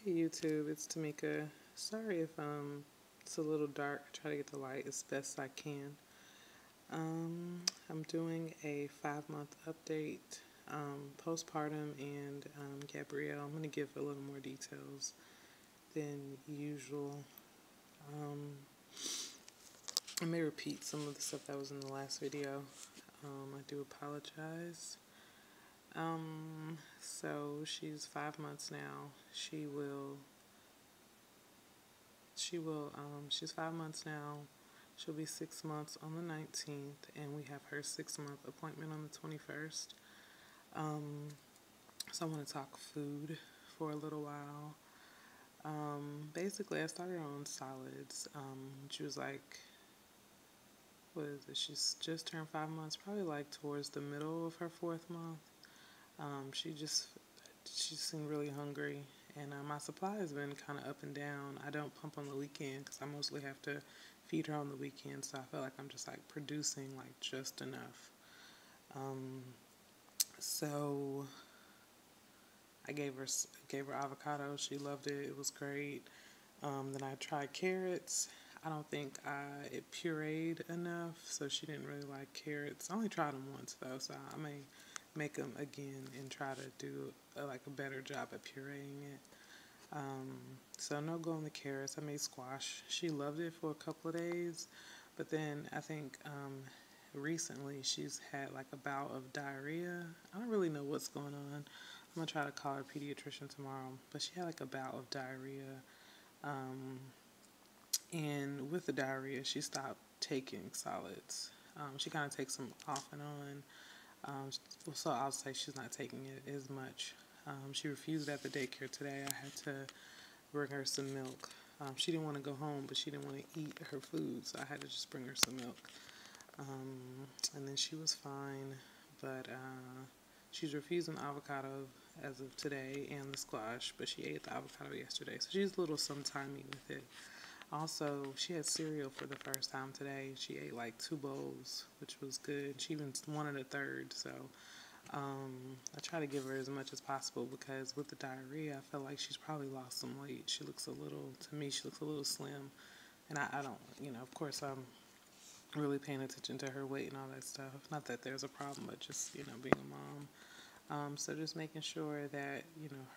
Hey YouTube, it's Tamika. Sorry if it's a little dark. I try to get the light as best I can. I'm doing a 5 month update, postpartum, and Gabrielle. I'm going to give a little more details than usual. Um, I may repeat some of the stuff that was in the last video. I do apologize. So she's 5 months now. She's 5 months now. She'll be 6 months on the 19th, and we have her 6 month appointment on the 21st. So I want to talk food for a little while. Basically, I started on solids. She was like, what is it? She's just turned 5 months, probably like towards the middle of her fourth month. She seemed really hungry, and my supply has been kind of up and down. I don't pump on the weekend because I mostly have to feed her on the weekend, so I feel like I'm just like producing like just enough. So I gave her avocado. She loved it. It was great. Then I tried carrots. I don't think it pureed enough, so she didn't really like carrots. I only tried them once though, so I may make them again and try to do a better job at pureeing it. So no go on the carrots. I made squash. She loved it for a couple of days, but then I think recently she's had like a bout of diarrhea. I don't really know what's going on. I'm gonna try to call her pediatrician tomorrow, but she had like a bout of diarrhea. And with the diarrhea, she stopped taking solids. She kind of takes them off and on. So I'll say she's not taking it as much. She refused at the daycare today. I had to bring her some milk. She didn't want to go home, but she didn't want to eat her food, so I had to just bring her some milk. And then she was fine, but she's refusing the avocado as of today and the squash, but she ate the avocado yesterday, so she's a little sometimey with it. Also, she had cereal for the first time today. She ate like 2 bowls, which was good. She even wanted a third, so I try to give her as much as possible because with the diarrhea, I feel like she's probably lost some weight. To me, she looks a little slim. And I don't, of course, I'm really paying attention to her weight and all that stuff. Not that there's a problem, but just, being a mom. So just making sure that,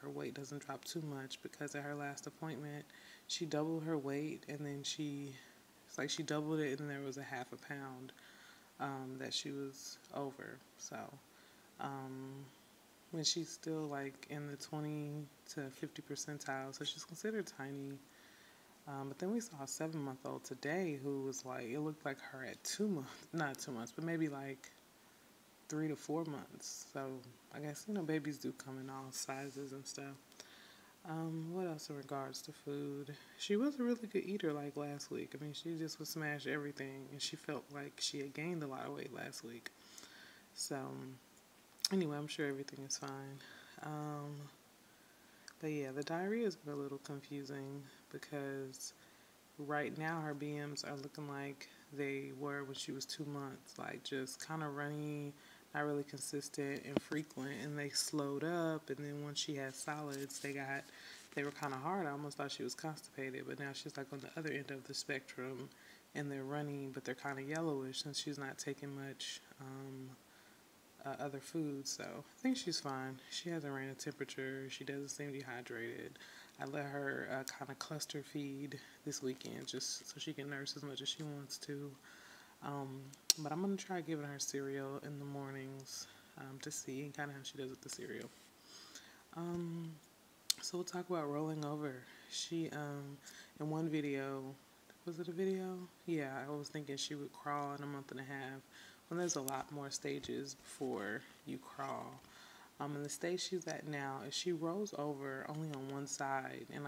her weight doesn't drop too much because at her last appointment, she doubled her weight and then it's like she doubled it and there was a half a pound that she was over. So when she's still like in the 20 to 50 percentile, so she's considered tiny. But then we saw a 7-month-old today who was like, it looked like her at 2 months, not 2 months, but maybe like 3 to 4 months. So I guess, babies do come in all sizes and stuff. What else in regards to food? She was a really good eater like last week. I mean, she just would smash everything, and she felt like she had gained a lot of weight last week. So anyway, I'm sure everything is fine. But yeah, the diarrhea has been a little confusing because right now her BMs are looking like they were when she was 2 months, like just kind of runny, not really consistent and frequent, and they slowed up. And then once she had solids, they were kind of hard. I almost thought she was constipated, but now she's like on the other end of the spectrum, and they're runny, but they're kind of yellowish since she's not taking much other foods. So I think she's fine. She hasn't ran a temperature. She doesn't seem dehydrated. I let her kind of cluster feed this weekend just so she can nurse as much as she wants to. But I'm going to try giving her cereal in the mornings to see kind of how she does with the cereal. So we'll talk about rolling over. She, in one video, was it a video? Yeah, I was thinking she would crawl in a month and a half. When there's a lot more stages before you crawl. And the stage she's at now is she rolls over only on one side, and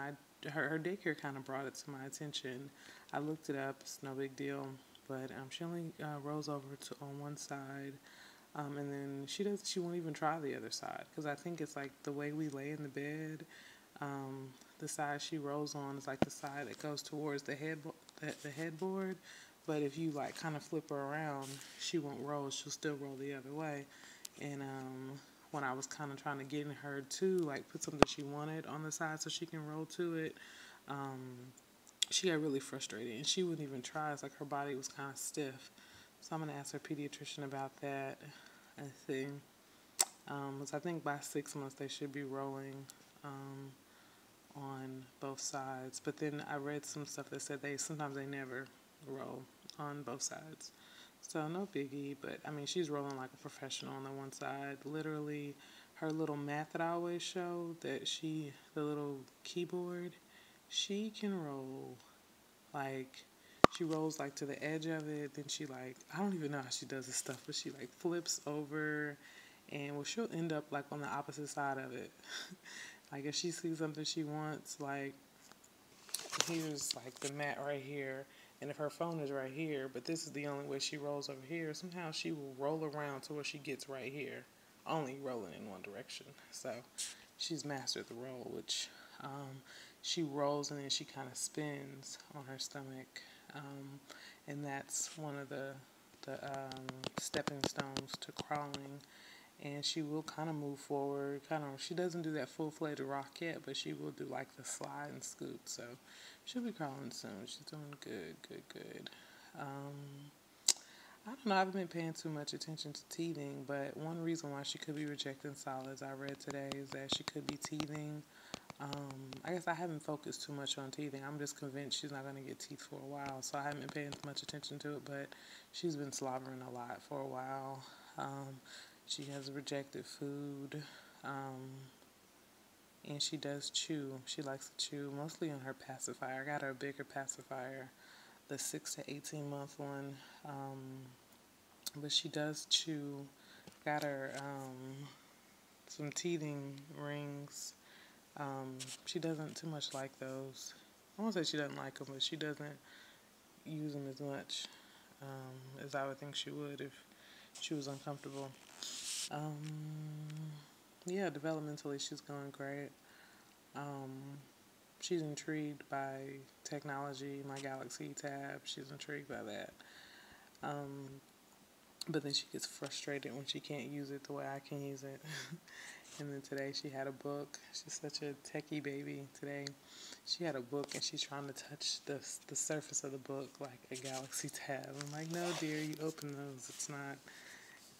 her daycare kind of brought it to my attention. I looked it up; it's no big deal, but she only rolls over on one side, and then she won't even try the other side because I think it's like the way we lay in the bed. The side she rolls on is like the side that goes towards the headboard, but if you like kind of flip her around, she won't roll. She'll still roll the other way, and when I was kind of trying to get in her to like put something she wanted on the side so she can roll to it, she got really frustrated and she wouldn't even try. It's like her body was kind of stiff. So I'm going to ask her pediatrician about that and see. I think by 6 months they should be rolling on both sides. But then I read some stuff that said sometimes they never roll on both sides. So no biggie, but I mean she's rolling like a professional on the one side. Literally her little mat that I always show, the little keyboard, she can roll like, she rolls like to the edge of it, then she like, I don't even know how she does this stuff, but she like flips over and well she'll end up like on the opposite side of it. Like if she sees something she wants, like here's like the mat right here, and if her phone is right here, but this is the only way she rolls over here, somehow she will roll around to where she gets right here, only rolling in one direction. So she's mastered the roll, which she rolls and then she kind of spins on her stomach, and that's one of the stepping stones to crawling. And she will kind of move forward, she doesn't do that full-fledged rock yet, but she will do like the slide and scoot, so she'll be crawling soon. She's doing good. I don't know, I haven't been paying too much attention to teething, but one reason why she could be rejecting solids I read today is that she could be teething. I guess I haven't focused too much on teething. I'm just convinced she's not going to get teeth for a while, so I haven't been paying much attention to it, but she's been slobbering a lot for a while. She has rejected food, and she does chew. She likes to chew, mostly on her pacifier. I got her a bigger pacifier, the 6 to 18 month one, but she does chew. Got her some teething rings. She doesn't too much like those. I won't say she doesn't like them, but she doesn't use them as much as I would think she would if she was uncomfortable. Yeah, developmentally she's going great. She's intrigued by technology, my Galaxy Tab. She's intrigued by that. But then she gets frustrated when she can't use it the way I can use it. And then today she had a book. She's such a techie baby today. She had a book and she's trying to touch the surface of the book like a Galaxy Tab. I'm like, no, dear, you open those. It's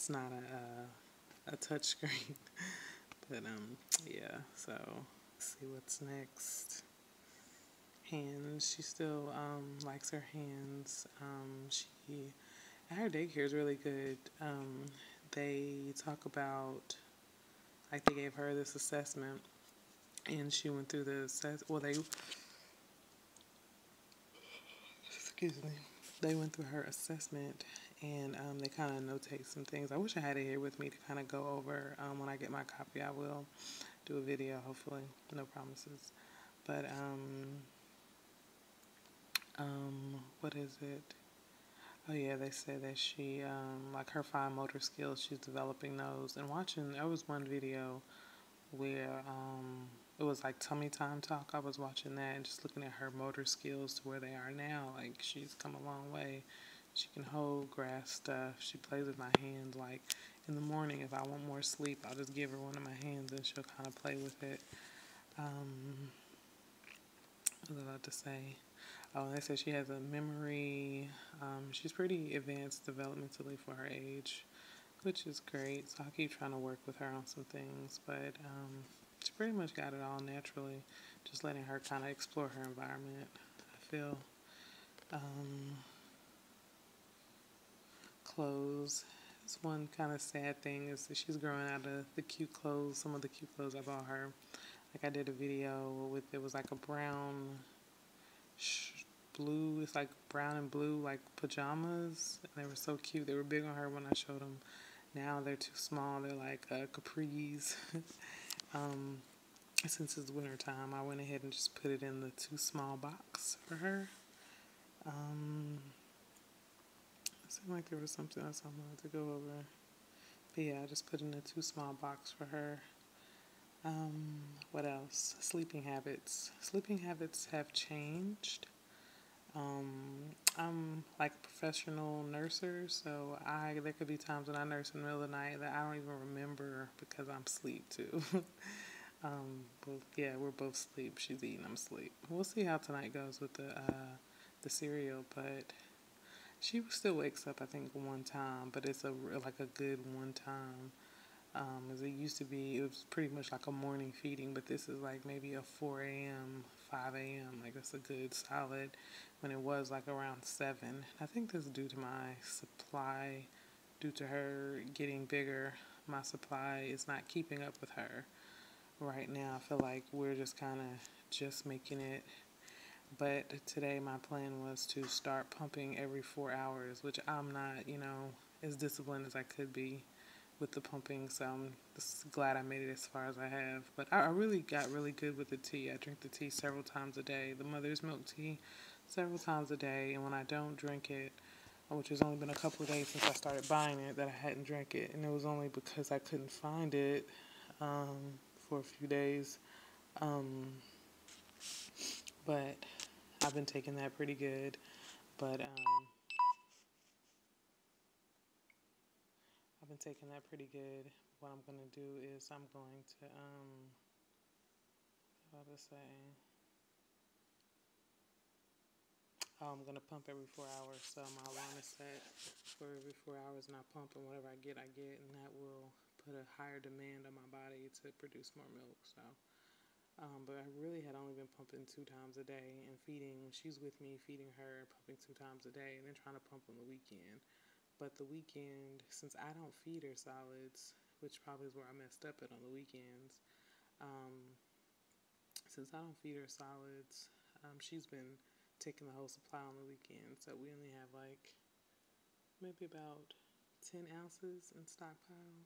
not a touch screen. But yeah. So let's see what's next. Hands. She still likes her hands. Her daycare is really good. They talk about, like, they gave her this assessment, and she went through the they went through her assessment, and they kind of notate some things. I wish I had it here with me to kind of go over. When I get my copy, I will do a video, hopefully. No promises. But, what is it? Oh yeah, they said that she, like her fine motor skills, she's developing those. And there was one video where it was like tummy time talk. I was watching that and just looking at her motor skills to where they are now. Like, she's come a long way. She can hold, grasp stuff. She plays with my hands. Like, in the morning, if I want more sleep, I'll just give her one of my hands and she'll kind of play with it. What was I about to say? Oh, they said she has a memory. She's pretty advanced developmentally for her age, which is great. So I'll keep trying to work with her on some things. But she pretty much got it all naturally, just letting her kind of explore her environment, I feel. Clothes. This one kind of sad thing is that she's growing out of the cute clothes, some of the cute clothes I bought her. Like, I did a video with, it was like a brown, blue, it's like brown and blue, like pajamas. And they were so cute. They were big on her when I showed them. Now they're too small. They're like capris. Since it's winter time, I went ahead and just put it in the too small box for her. It seemed like there was something else I wanted to go over. But yeah, I just put in a too small box for her. What else? Sleeping habits. Sleeping habits have changed. I'm like a professional nurser, so there could be times when I nurse in the middle of the night that I don't even remember because I'm asleep too. But yeah, we're both asleep. She's eating, I'm asleep. We'll see how tonight goes with the cereal, but she still wakes up I think one time, but it's like a good one time. As it used to be, it was pretty much like a morning feeding, but this is like maybe a 4 a.m., 5 a.m. Like that's a good solid when it was like around 7. I think this is due to my supply, due to her getting bigger. My supply is not keeping up with her right now. I feel like we're just kind of just making it. But today my plan was to start pumping every 4 hours, which I'm not, as disciplined as I could be with the pumping, so I'm just glad I made it as far as I have. But I really got really good with the tea. I drink the tea several times a day, the mother's milk tea, several times a day. And when I don't drink it, which has only been a couple of days since I started buying it, that I hadn't drank it, and it was only because I couldn't find it for a few days. Um, but I've been taking that pretty good. But I've been taking that pretty good. What I'm gonna do is I'm going to how to say. I'm gonna pump every 4 hours, so my alarm is set for every 4 hours, and I pump, and whatever I get, and that will put a higher demand on my body to produce more milk. So, but I really had only been pumping 2 times a day and feeding. When she's with me, feeding her, pumping 2 times a day, and then trying to pump on the weekend. But the weekend, since I don't feed her solids, which probably is where I messed up at on the weekends, um, since I don't feed her solids, she's been taking the whole supply on the weekend. So we only have like maybe about 10 ounces in stockpile.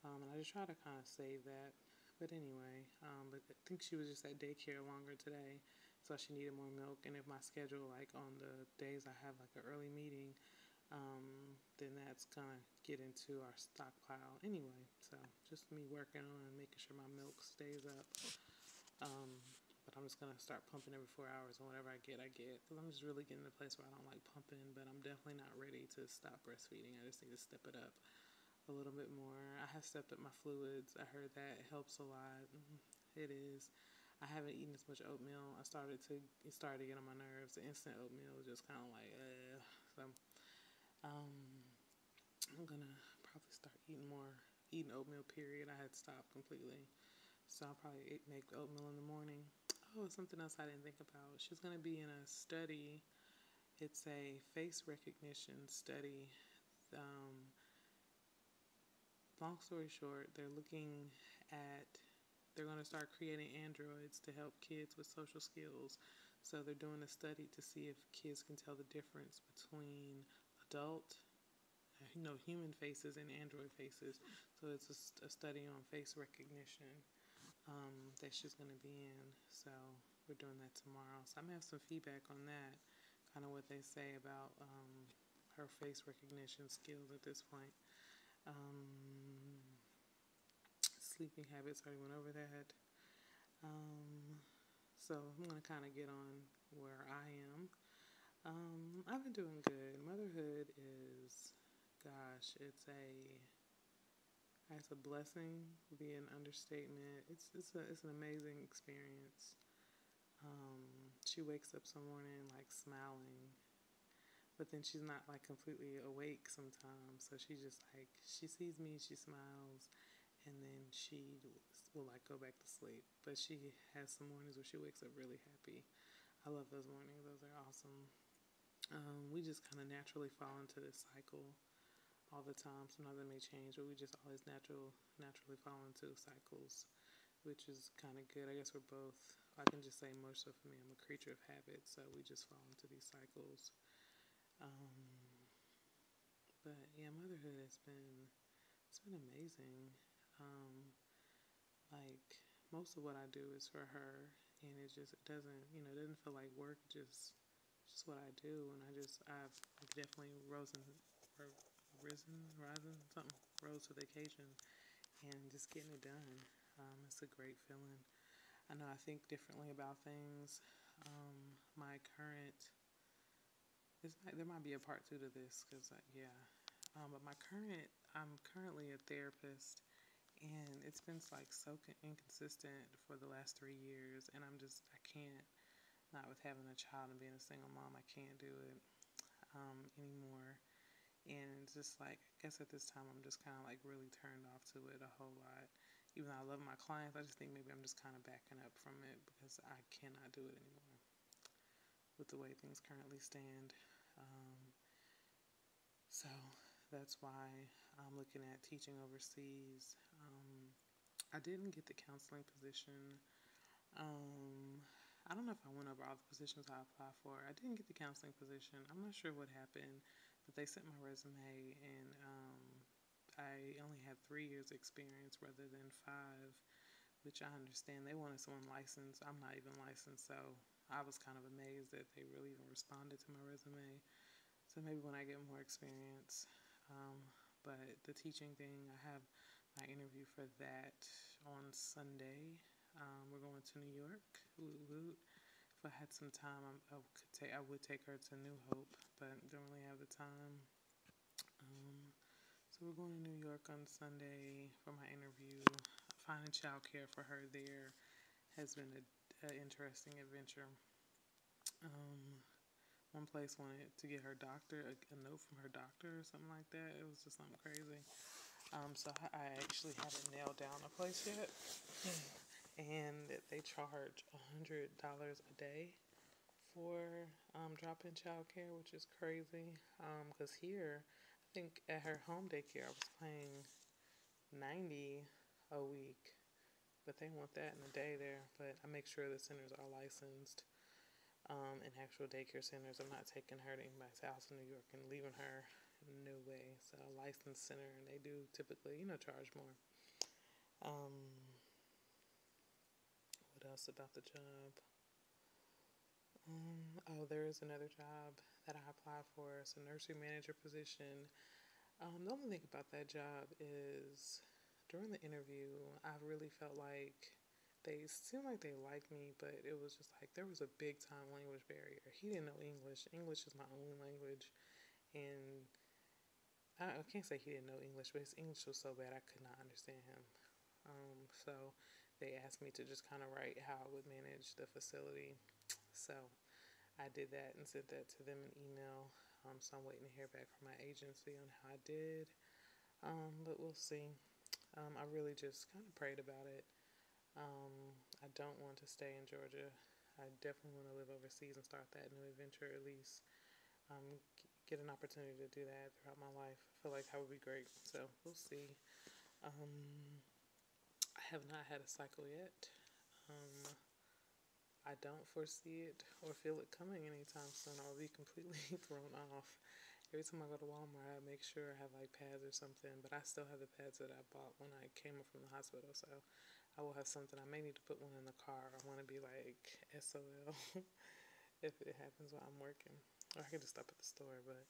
And I just try to kind of save that. But anyway, but I think she was just at daycare longer today, so she needed more milk. And if my schedule, like on the days I have like an early meeting, then that's gonna get into our stockpile anyway. So just me working on making sure my milk stays up. But I'm just gonna start pumping every 4 hours, and whatever I get, I get. Cause I'm just really getting to a place where I don't like pumping, but I'm definitely not ready to stop breastfeeding. I just need to step it up a little bit more. I have stepped up my fluids. I heard that it helps a lot. It is. I haven't eaten as much oatmeal. It started to get on my nerves. The instant oatmeal was just kind of like, So, I'm gonna probably start eating oatmeal. Period. I had stopped completely, so I'll probably make oatmeal in the morning. Oh, something else I didn't think about. She's gonna be in a study. It's a face recognition study. Um, Long story short, they're going to start creating androids to help kids with social skills. So they're doing a study to see if kids can tell the difference between adult, human faces and android faces. So it's a study on face recognition that she's going to be in. So we're doing that tomorrow. So I'm going to have some feedback on that, kind of what they say about her face recognition skills at this point. Sleeping habits, already went over that. So I'm going to kind of get on where I am. I've been doing good. Motherhood is, gosh, it's a blessing, would be an understatement. It's an amazing experience. She wakes up some morning like smiling, but then she's not like completely awake sometimes. So she sees me, she smiles, and then she will like go back to sleep. But she has some mornings where she wakes up really happy. I love those mornings. Those are awesome. We just kind of naturally fall into this cycle all the time. Sometimes it may change, but we just always naturally fall into cycles, which is kind of good. I guess we're both. I can just say more so for me. I'm a creature of habit, so we just fall into these cycles. But yeah, motherhood it's been amazing. Like most of what I do is for her, and it doesn't feel like work. Just what I do, and I've definitely rose to the occasion, and just getting it done. It's a great feeling. I know I think differently about things. My current there might be a part two to this because yeah. But I'm currently a therapist, and it's been like so inconsistent for the last 3 years, and I can't, not with having a child and being a single mom, I can't do it anymore. And it's just like, I guess at this time, I'm just kind of like really turned off to it a whole lot. Even though I love my clients, I just think maybe I'm just kind of backing up from it because I cannot do it anymore with the way things currently stand. Um, so that's why I'm looking at teaching overseas. I didn't get the counseling position. Um, I don't know if I went over all the positions I applied for. I didn't get the counseling position. I'm not sure what happened, but they sent my resume, and I only had 3 years experience rather than 5, which I understand. They wanted someone licensed. I'm not even licensed, so I was kind of amazed that they really even responded to my resume. So maybe when I get more experience. Um, but the teaching thing, I have my interview for that on Sunday. We're going to New York. Woot woot. If I had some time, I would take her to New Hope, but don't really have the time. Um, so we're going to New York on Sunday for my interview. Finding childcare for her there has been an interesting adventure. Um, One place wanted to get her doctor a note from her doctor or something like that. It was just something crazy. So I actually haven't nailed down a place yet, and they charge $100 a day for drop-in childcare, which is crazy. Because here, I think at her home daycare, I was paying 90 a week, but they want that in a day there. But I make sure the centers are licensed in actual daycare centers. I'm not taking her to anybody's house in New York and leaving her. No way. So a licensed center, and they do typically, charge more. Um, what else about the job? Oh, there is another job that I applied for. It's a nursery manager position. The only thing about that job is during the interview, I really felt like they seemed like they liked me, but it was just like there was a big time language barrier. He didn't know English. English is my only language, and I can't say he didn't know English, but his English was so bad I could not understand him. So they asked me to just kind of write how I would manage the facility. So I did that and sent that to them in email. So I'm waiting to hear back from my agency on how I did. But we'll see. I really just kind of prayed about it. I don't want to stay in Georgia. I definitely want to live overseas and start that new adventure at least. Get an opportunity to do that throughout my life. I feel like that would be great. So we'll see. I have not had a cycle yet. Um, I don't foresee it or feel it coming anytime soon. I'll be completely thrown off. Every time I go to Walmart, I make sure I have like pads or something, but I still have the pads that I bought when I came up from the hospital, so I will have something. I may need to put one in the car. I want to be like SOL if it happens while I'm working. Or I can just stop at the store, but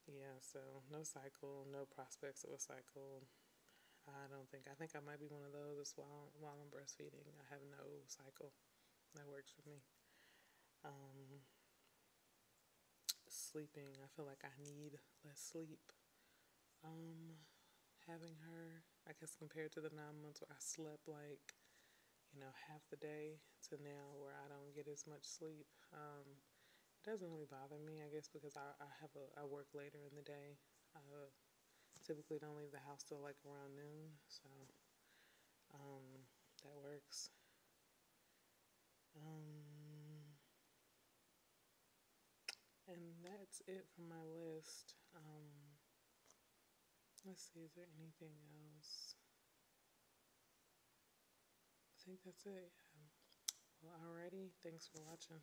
yeah, so no cycle, no prospects of a cycle. I think I might be one of those while I'm breastfeeding. I have no cycle. That works for me. Um, Sleeping, I feel like I need less sleep. Um, Having her, I guess compared to the 9 months where I slept like, half the day to now where I don't get as much sleep. It doesn't really bother me, I guess, because I work later in the day. I typically don't leave the house till like around noon, so um, that works. Um, and that's it from my list. Let's see, is there anything else? I think that's it. Yeah. Well, alrighty. Thanks for watching.